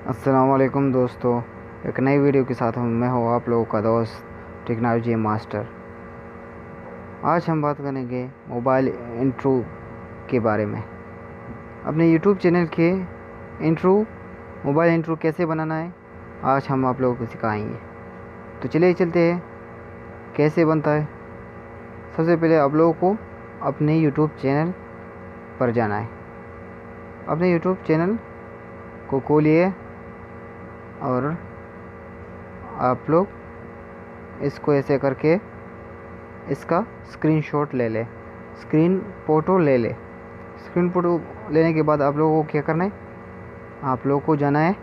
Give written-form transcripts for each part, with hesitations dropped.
अस्सलाम वालेकुम दोस्तों, एक नई वीडियो के साथ मैं हूँ आप लोगों का दोस्त टेक्नोलॉजी मास्टर। आज हम बात करेंगे मोबाइल इंट्रो के बारे में। अपने यूट्यूब चैनल के इंट्रो, मोबाइल इंट्रो कैसे बनाना है आज हम आप लोगों को सिखाएंगे। तो चलिए चलते हैं कैसे बनता है। सबसे पहले आप लोगों को अपने यूट्यूब चैनल पर जाना है। अपने यूट्यूब चैनल को खोलिए और आप लोग इसको ऐसे करके इसका स्क्रीनशॉट ले ले, स्क्रीन फ़ोटो ले ले। स्क्रीन फ़ोटो लेने के बाद आप लोगों को क्या करना है, आप लोगों को जाना है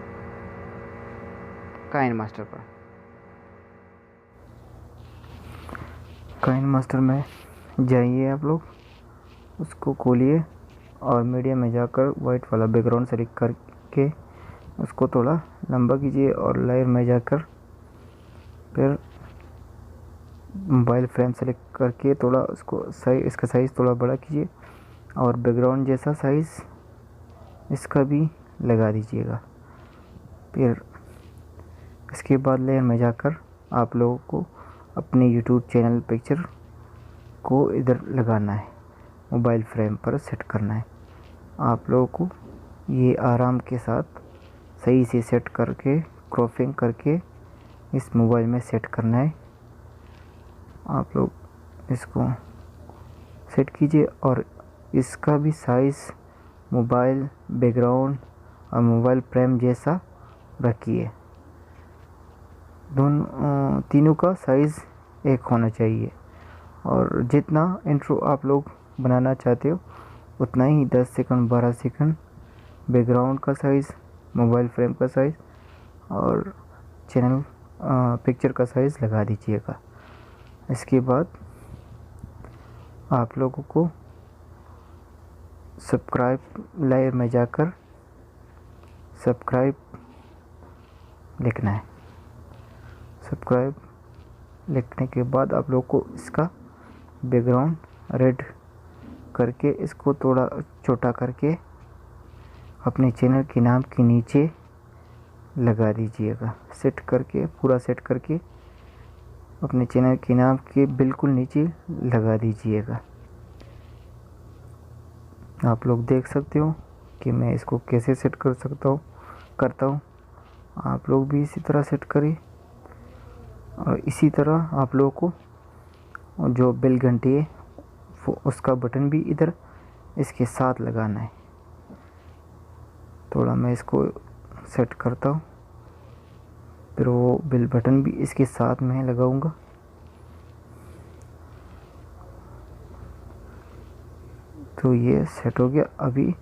काइन मास्टर पर। काइन मास्टर में जाइए, आप लोग उसको खोलिए और मीडिया में जाकर वाइट वाला बैकग्राउंड सेलेक्ट करके उसको थोड़ा लंबा कीजिए और लेयर में जाकर फिर मोबाइल फ्रेम सेलेक्ट करके थोड़ा उसको इसका साइज़ थोड़ा बड़ा कीजिए और बैकग्राउंड जैसा साइज़ इसका भी लगा दीजिएगा। फिर इसके बाद लेयर में जाकर आप लोगों को अपने यूट्यूब चैनल पिक्चर को इधर लगाना है, मोबाइल फ्रेम पर सेट करना है। आप लोगों को ये आराम के साथ सही से सेट करके क्रॉपिंग करके इस मोबाइल में सेट करना है। आप लोग इसको सेट कीजिए और इसका भी साइज़ मोबाइल बैकग्राउंड और मोबाइल फ्रेम जैसा रखिए। दोनों तीनों का साइज़ एक होना चाहिए और जितना इंट्रो आप लोग बनाना चाहते हो उतना ही 10 सेकंड 12 सेकंड बैकग्राउंड का साइज़, मोबाइल फ्रेम का साइज़ और चैनल पिक्चर का साइज़ लगा दीजिएगा। इसके बाद आप लोगों को सब्सक्राइब लेयर में जाकर सब्सक्राइब लिखना है। सब्सक्राइब लिखने के बाद आप लोगों को इसका बैकग्राउंड रेड करके इसको थोड़ा छोटा करके अपने चैनल के नाम के नीचे लगा दीजिएगा। सेट करके पूरा सेट करके अपने चैनल के नाम के बिल्कुल नीचे लगा दीजिएगा। आप लोग देख सकते हो कि मैं इसको कैसे सेट करता हूँ। आप लोग भी इसी तरह सेट करें और इसी तरह आप लोगों को जो बेल घंटी है उसका बटन भी इधर इसके साथ लगाना है। थोड़ा मैं इसको सेट करता हूँ, फिर वो बेल बटन भी इसके साथ में लगाऊंगा। तो ये सेट हो गया। अभी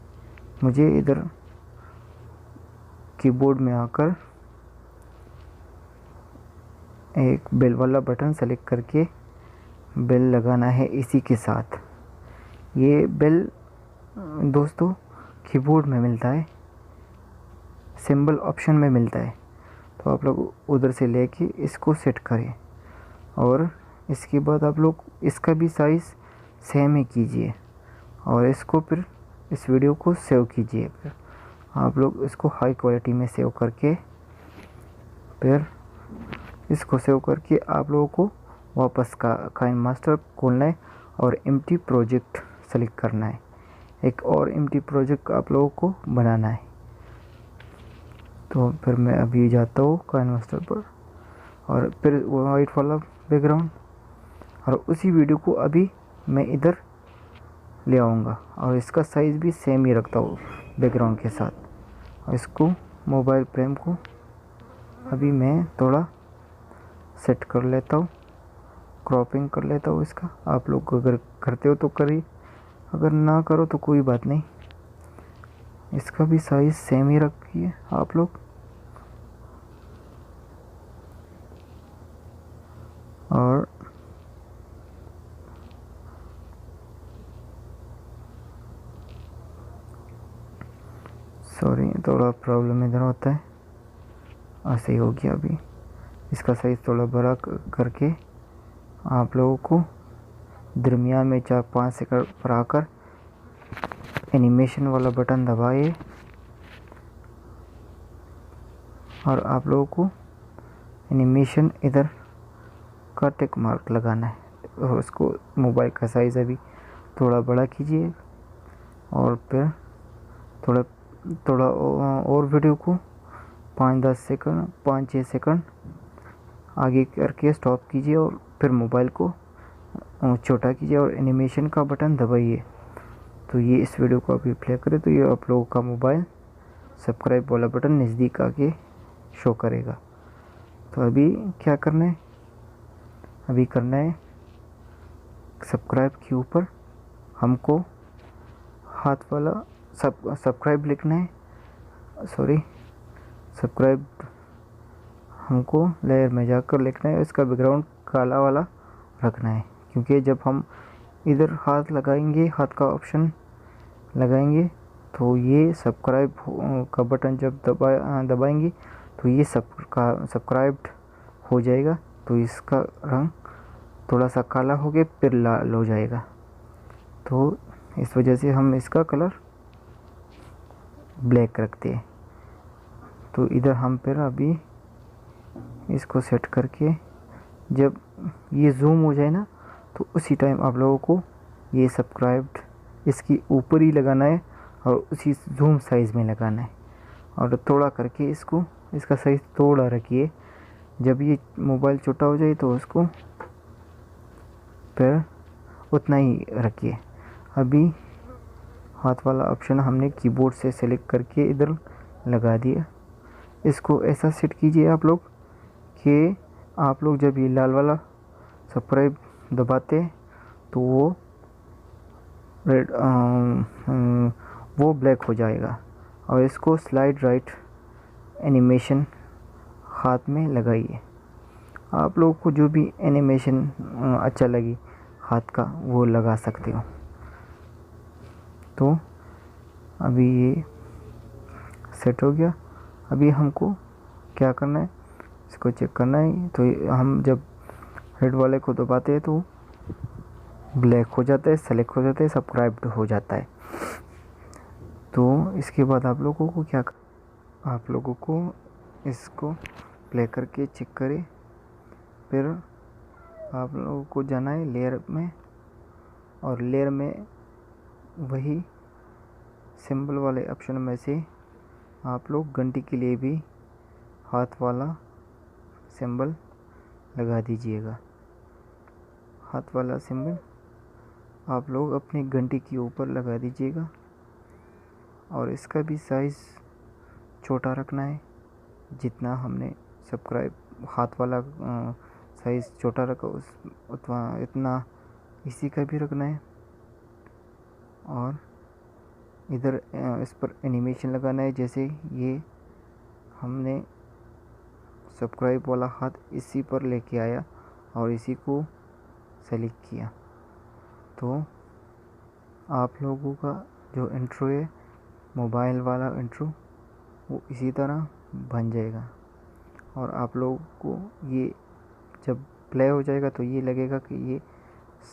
मुझे इधर कीबोर्ड में आकर एक बेल वाला बटन सेलेक्ट करके बेल लगाना है इसी के साथ। ये बेल दोस्तों कीबोर्ड में मिलता है, सिंबल ऑप्शन में मिलता है। तो आप लोग उधर से लेके इसको सेट करें और इसके बाद आप लोग इसका भी साइज़ सेम ही कीजिए और इसको फिर इस वीडियो को सेव कीजिए। फिर आप लोग इसको हाई क्वालिटी में सेव करके फिर इसको सेव करके आप लोगों को वापस काइन मास्टर खोलना है और एम्प्टी प्रोजेक्ट सेलेक्ट करना है। एक और एम्प्टी प्रोजेक्ट आप लोगों को बनाना है। तो फिर मैं अभी जाता हूँ काइन मास्टर पर और फिर वो वाइट वाला बैकग्राउंड और उसी वीडियो को अभी मैं इधर ले आऊँगा और इसका साइज़ भी सेम ही रखता हूँ बैकग्राउंड के साथ। और इसको मोबाइल फ्रेम को अभी मैं थोड़ा सेट कर लेता हूँ, क्रॉपिंग कर लेता हूँ इसका। आप लोग अगर करते हो तो करिए, अगर ना करो तो कोई बात नहीं। इसका भी साइज़ सेम ही रखिए आप लोग। और सॉरी, थोड़ा प्रॉब्लम इधर होता है। ऐसे ही हो गया। अभी इसका साइज़ थोड़ा बड़ा करके आप लोगों को दरमियान में 4-5 सेकंड पर आकर एनिमेशन वाला बटन दबाइए और आप लोगों को एनिमेशन इधर का टिक मार्क लगाना है और उसको मोबाइल का साइज़ अभी थोड़ा बड़ा कीजिए और फिर थोड़ा थोड़ा और वीडियो को 5-10 सेकंड 5-6 सेकंड आगे करके स्टॉप कीजिए और फिर मोबाइल को छोटा कीजिए और एनिमेशन का बटन दबाइए। तो ये इस वीडियो को अभी प्ले करें तो ये आप लोगों का मोबाइल सब्सक्राइब वाला बटन नज़दीक आके शो करेगा। तो अभी क्या करना है, अभी करना है सब्सक्राइब के ऊपर हमको हाथ वाला सब्सक्राइब लिखना है, सॉरी सब्सक्राइब हमको लेयर में जाकर लिखना है। इसका बैकग्राउंड काला वाला रखना है क्योंकि जब हम इधर हाथ लगाएंगे, हाथ का ऑप्शन लगाएंगे तो ये सब्सक्राइब का बटन जब दबाएंगे तो ये सब्सक्राइब्ड हो जाएगा। तो इसका रंग थोड़ा सा काला हो गया फिर लाल हो जाएगा। तो इस वजह से हम इसका कलर ब्लैक रखते हैं। तो इधर हम फिर अभी इसको सेट करके जब ये जूम हो जाए ना तो उसी टाइम आप लोगों को ये सब्सक्राइब्ड इसकी ऊपर ही लगाना है और उसी जूम साइज़ में लगाना है और थोड़ा करके इसका साइज़ थोड़ा रखिए। जब ये मोबाइल छोटा हो जाए तो उसको फिर उतना ही रखिए। अभी हाथ वाला ऑप्शन हमने कीबोर्ड से सेलेक्ट करके इधर लगा दिया। इसको ऐसा सेट कीजिए आप लोग कि आप लोग जब ये लाल वाला सब्सक्राइब दबाते हैं तो वो ब्लैक हो जाएगा। और इसको स्लाइड राइट एनिमेशन हाथ में लगाइए। आप लोगों को जो भी एनिमेशन अच्छा लगे हाथ का वो लगा सकते हो। तो अभी ये सेट हो गया। अभी हमको क्या करना है, इसको चेक करना है। तो हम जब हेड वाले को दबाते हैं तो ब्लैक हो जाता है, सेलेक्ट हो जाता है, सब्सक्राइब्ड हो जाता है। तो इसके बाद आप लोगों को आप लोगों को इसको प्ले करके चेक करें। फिर आप लोगों को जाना है लेयर में और लेयर में वही सिंबल वाले ऑप्शन में से आप लोग घंटी के लिए भी हाथ वाला सिंबल लगा दीजिएगा। हाथ वाला सिंबल आप लोग अपनी घंटी के ऊपर लगा दीजिएगा और इसका भी साइज़ छोटा रखना है। जितना हमने सब्सक्राइब हाथ वाला साइज़ छोटा रखा इतना इसी का भी रखना है। और इधर इस पर एनिमेशन लगाना है। जैसे ये हमने सब्सक्राइब वाला हाथ इसी पर लेके आया और इसी को सेलेक्ट किया तो आप लोगों का जो इंट्रो है मोबाइल वाला इंट्रो वो इसी तरह बन जाएगा। और आप लोगों को ये जब प्ले हो जाएगा तो ये लगेगा कि ये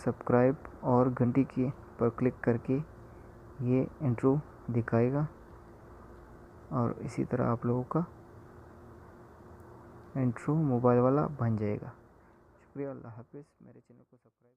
सब्सक्राइब और घंटी के पर क्लिक करके ये इंट्रो दिखाएगा और इसी तरह आप लोगों का इंट्रो मोबाइल वाला बन जाएगा। शुक्रिया, अल्लाह हाफिज़। मेरे चैनल को सब्सक्राइब